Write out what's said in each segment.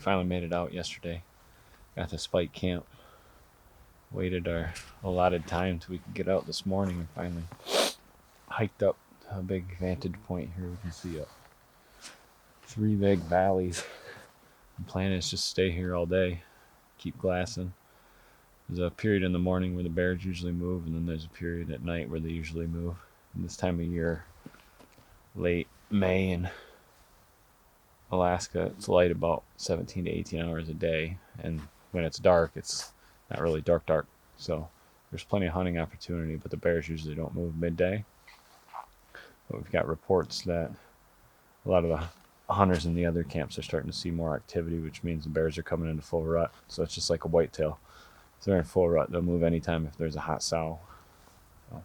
Finally made it out yesterday. Got to Spike Camp. Waited our allotted time till we could get out this morning and finally hiked up to a big vantage point here. We can see 3 big valleys. The plan is just stay here all day, keep glassing. There's a period in the morning where the bears usually move, and then there's a period at night where they usually move. And this time of year, late May in Alaska, it's light about 17 to 18 hours a day, and when it's dark, it's not really dark, so there's plenty of hunting opportunity, but the bears usually don't move midday. But we've got reports that a lot of the hunters in the other camps are starting to see more activity, which means the bears are coming into full rut. So it's just like a whitetail. If they're in full rut, they'll move anytime if there's a hot sow. So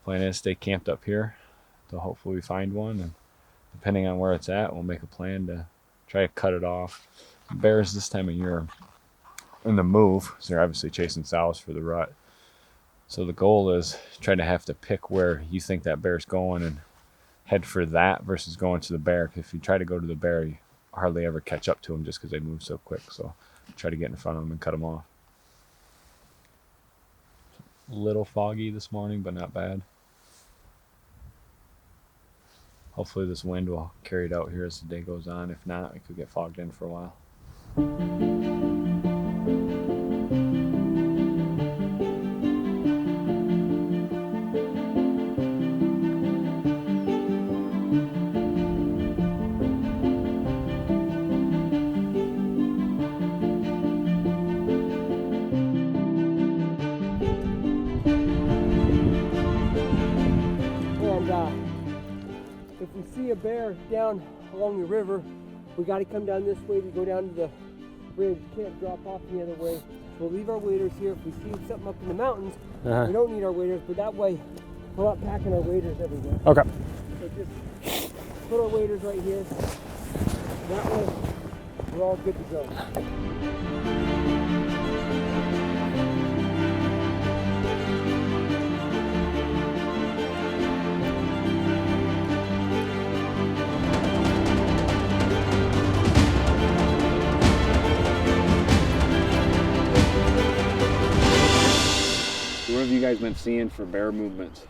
plan is to stay camped up here till hopefully we find one, and depending on where it's at, we'll make a plan to try to cut it off. Bears this time of year in the move, so they're obviously chasing sows for the rut. So the goal is try to have to pick where you think that bear's going and head for that versus going to the bear. If you try to go to the bear, you hardly ever catch up to them just because they move so quick. So try to get in front of them and cut them off. A little foggy this morning, but not bad. Hopefully this wind will carry it out here as the day goes on. If not, we could get fogged in for a while. If we see a bear down along the river, we got to come down this way to go down to the bridge. Can't drop off the other way. We'll leave our waders here. If we see something up in the mountains, we don't need our waders, but that way we're not packing our waders everywhere. Okay. So just put our waders right here. That way we're all good to go. What have you guys been seeing for bear movements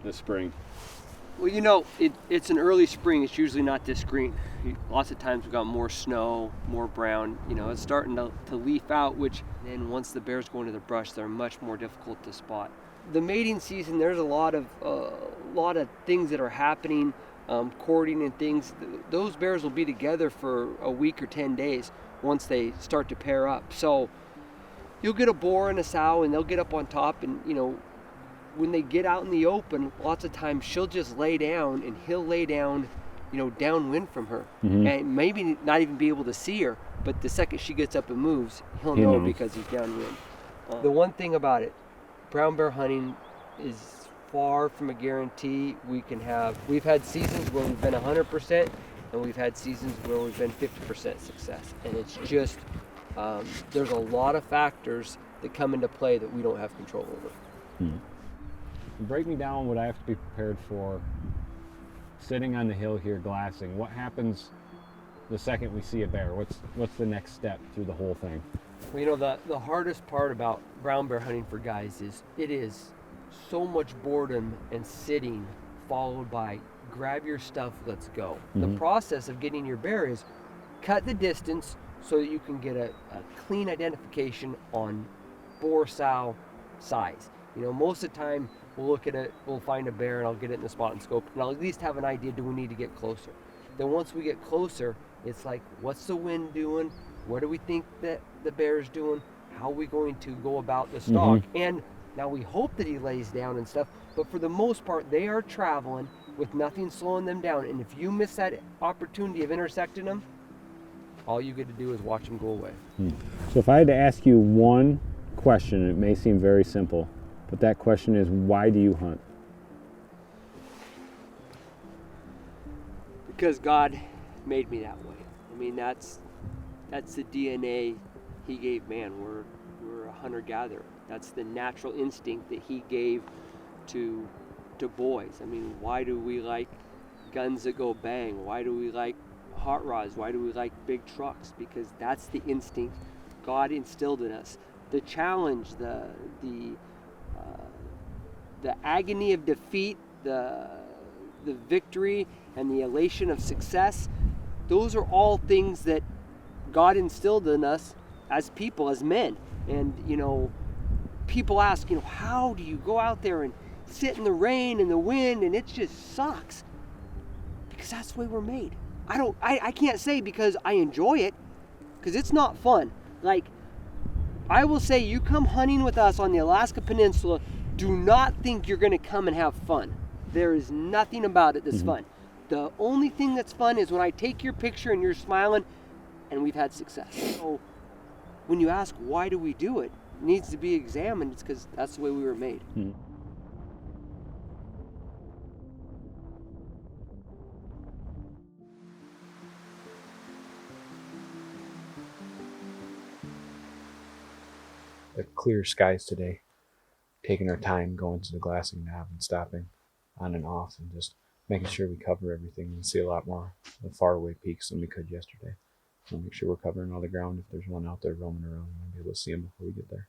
this spring? Well, you know, it's an early spring. It's usually not this green. Lots of times we've got more snow, more brown. You know, it's starting to leaf out, which then once the bears go into the brush, they're much more difficult to spot. The mating season, there's a lot of things that are happening, courting and things. Those bears will be together for a week or 10 days once they start to pair up. So you'll get a boar and a sow, and they'll get up on top, and you know, when they get out in the open, lots of times she'll just lay down and he'll lay down, you know, downwind from her, and maybe not even be able to see her, but the second she gets up and moves, he'll know because he's downwind. The one thing about it, brown bear hunting is far from a guarantee. We've had seasons where we've been 100%, and we've had seasons where we've been 50% success, and it's just there's a lot of factors that come into play that we don't have control over. Break me down what I have to be prepared for sitting on the hill here glassing. What happens the second we see a bear? What's the next step through the whole thing? Well, you know, the hardest part about brown bear hunting for guys is it is so much boredom and sitting followed by grab your stuff, let's go. The process of getting your bear is cut the distance so that you can get a clean identification on boar sow size. You know, most of the time we'll look at it, we'll find a bear and I'll get it in the spot and scope, and I'll at least have an idea, do we need to get closer? Then once we get closer, it's like, what's the wind doing? What do we think that the bear's doing? How are we going to go about the stalk? And now we hope that he lays down and stuff, but for the most part, they are traveling with nothing slowing them down. And if you miss that opportunity of intersecting them, all you get to do is watch them go away. So if I had to ask you one question, it may seem very simple, but that question is, why do you hunt? Because God made me that way. I mean, that's the DNA He gave man. We're a hunter-gatherer. That's the natural instinct that He gave to boys. I mean, why do we like guns that go bang? Why do we like hot rods? Why do we like big trucks? Because that's the instinct God instilled in us. The challenge, the agony of defeat, the victory, and the elation of success, those are all things that God instilled in us as people, as men. And, you know, people ask, you know, how do you go out there and sit in the rain and the wind and it just sucks? Because that's the way we're made. I can't say because I enjoy it, because it's not fun. Like, I will say, you come hunting with us on the Alaska Peninsula, do not think you're going to come and have fun. There is nothing about it that's fun. The only thing that's fun is when I take your picture and you're smiling and we've had success. So when you ask why do we do it, it needs to be examined. It's because that's the way we were made. The clear skies today, taking our time going to the glassing knob and stopping on and off and just making sure we cover everything and see a lot more of the faraway peaks than we could yesterday. We'll make sure we're covering all the ground. If there's one out there roaming around, we'll be able to see them before we get there.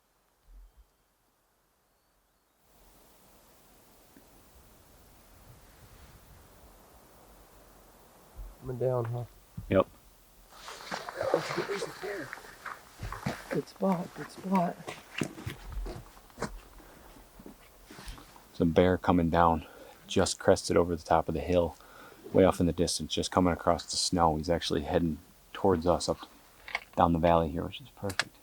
Coming down, huh? Yep. There's a bear. Good spot, good spot. There's a bear coming down, just crested over the top of the hill, way off in the distance, just coming across the snow. He's actually heading towards us up down the valley here, which is perfect.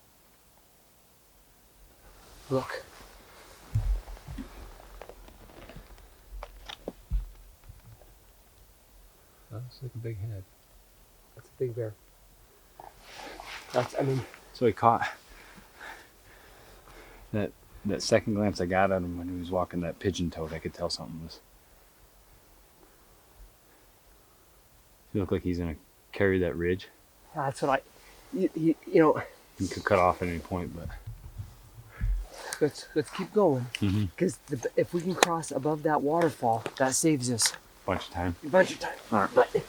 Look. That's like a big head. That's a big bear. I mean. So he caught that second glance I got at him when he was walking that pigeon toed. I could tell something was. He looked like he's gonna carry that ridge. That's what you know. He could cut off at any point, but let's keep going. Because if we can cross above that waterfall, that saves us bunch of time. a bunch of time. All right. But, it's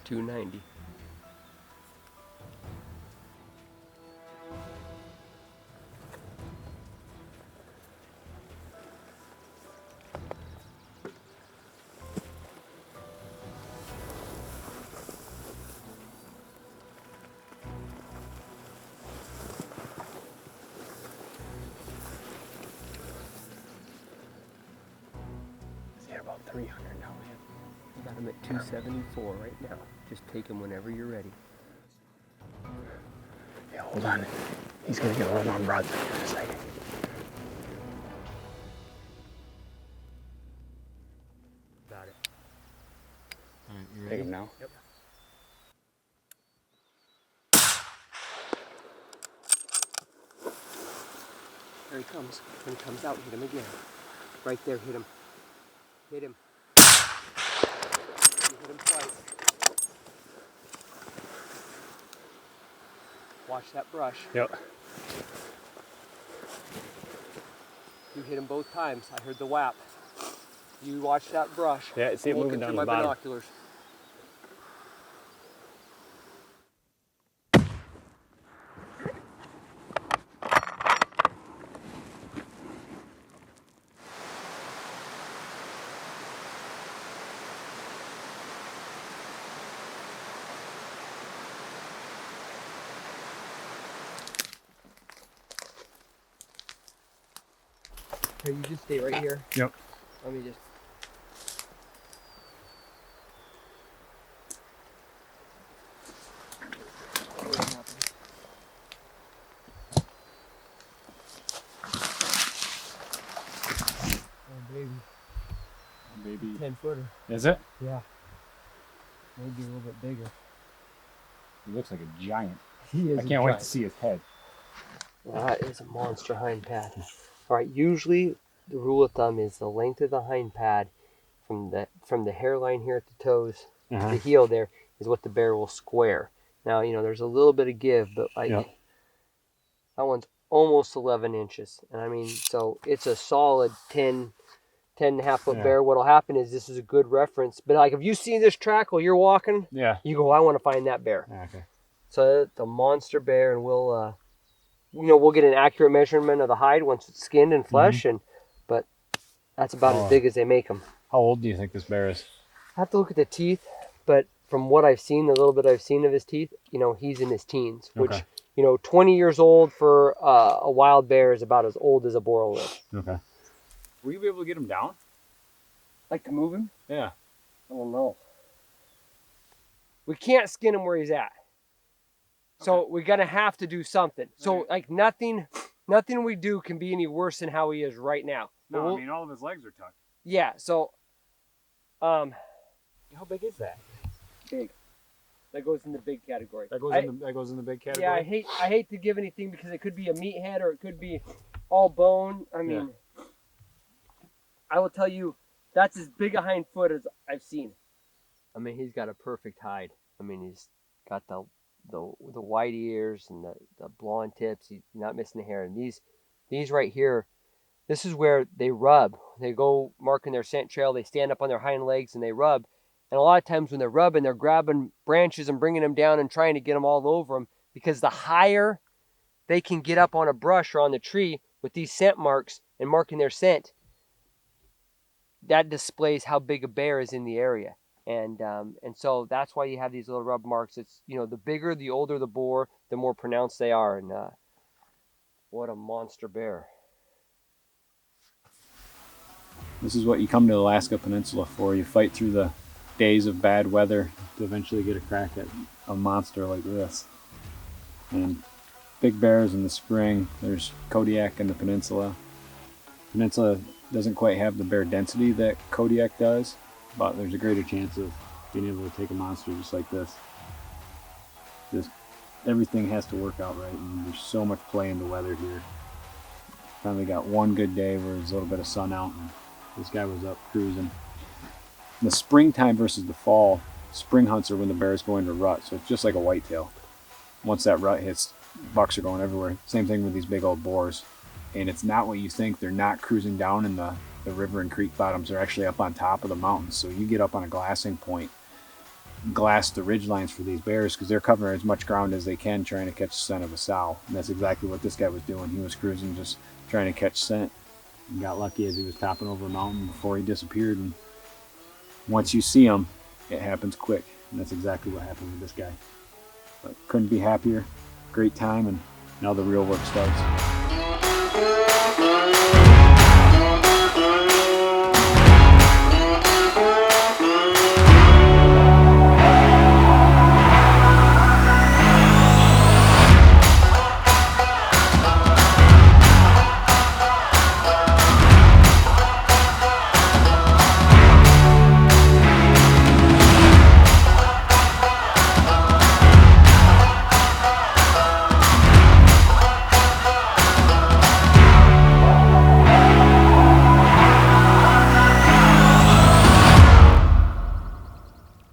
290. He's at about 300 now, man. About I'm at 274 right now. Just take him whenever you're ready. Yeah, hold on. He's gonna get a little more broadside in a second. Got it. All right, you ready? Take him now? Yep. There he comes. When he comes out, hit him again. Right there, hit him. Hit him. You hit him twice. Watch that brush. Yep. You hit him both times. I heard the whap. You watch that brush. Yeah, see it I'm moving looking down through the my bottom. binoculars. Here, you just stay right here. Yep. Let me just. Oh, baby. Maybe. 10-footer. Is it? Yeah. Maybe a little bit bigger. He looks like a giant. He is. I can't wait to see his head. That is a monster hind pad. All right. Usually, the rule of thumb is the length of the hind pad from the hairline here at the toes to the heel there is what the bear will square. Now, there's a little bit of give, but that one's almost 11 inches. And I mean, so it's a solid 10 and a half foot bear. What'll happen is this is a good reference. But like if you see this track while you're walking, you go, I want to find that bear. Okay. So it's a monster bear, and we'll get an accurate measurement of the hide once it's skinned and flesh, but that's about as big as they make them. How old do you think this bear is? I have to look at the teeth, but from what I've seen, the little bit I've seen of his teeth, he's in his teens, which, 20 years old for a wild bear is about as old as a boar will live. Okay. Will you be able to get him down? Like to move him? Yeah. I don't know. We can't skin him where he's at. So we're going to have to do something. So like nothing we do can be any worse than how he is right now. No, I mean all of his legs are tucked. Yeah, so how big is that? Big. That goes in the big category. That goes in the big category. Yeah, I hate to give anything because it could be a meathead or it could be all bone. I mean, I will tell you, that's as big a hind foot as I've seen. I mean, he's got a perfect hide. I mean, he's got the white ears and the blonde tips. He's not missing a hair. And these right here, this is where they rub. They go marking their scent trail. They stand up on their hind legs and they rub. And a lot of times when they're rubbing, they're grabbing branches and bringing them down and trying to get them all over them, because the higher they can get up on a brush or on the tree with these scent marks and marking their scent, that displays how big a bear is in the area. And so that's why you have these little rub marks. It's, the bigger, the older the boar, the more pronounced they are. And what a monster bear. This is what you come to the Alaska Peninsula for. You fight through the days of bad weather to eventually get a crack at a monster like this. And big bears in the spring. There's Kodiak in the peninsula. Peninsula doesn't quite have the bear density that Kodiak does, but there's a greater chance of being able to take a monster just like this. Just everything has to work out right, and there's so much play in the weather here. Finally got one good day where there's a little bit of sun out, and this guy was up cruising. In the springtime versus the fall, spring hunts are when the bears go into rut, so it's just like a whitetail. Once that rut hits, bucks are going everywhere. Same thing with these big old boars. And it's not what you think. They're not cruising down in the river and creek bottoms. They're actually up on top of the mountains. So you get up on a glassing point, glass the ridge lines for these bears, because they're covering as much ground as they can trying to catch the scent of a sow. And that's exactly what this guy was doing. He was cruising, just trying to catch scent. And got lucky as he was topping over a mountain before he disappeared. And once you see him, it happens quick. And that's exactly what happened with this guy. But couldn't be happier. Great time, and now the real work starts.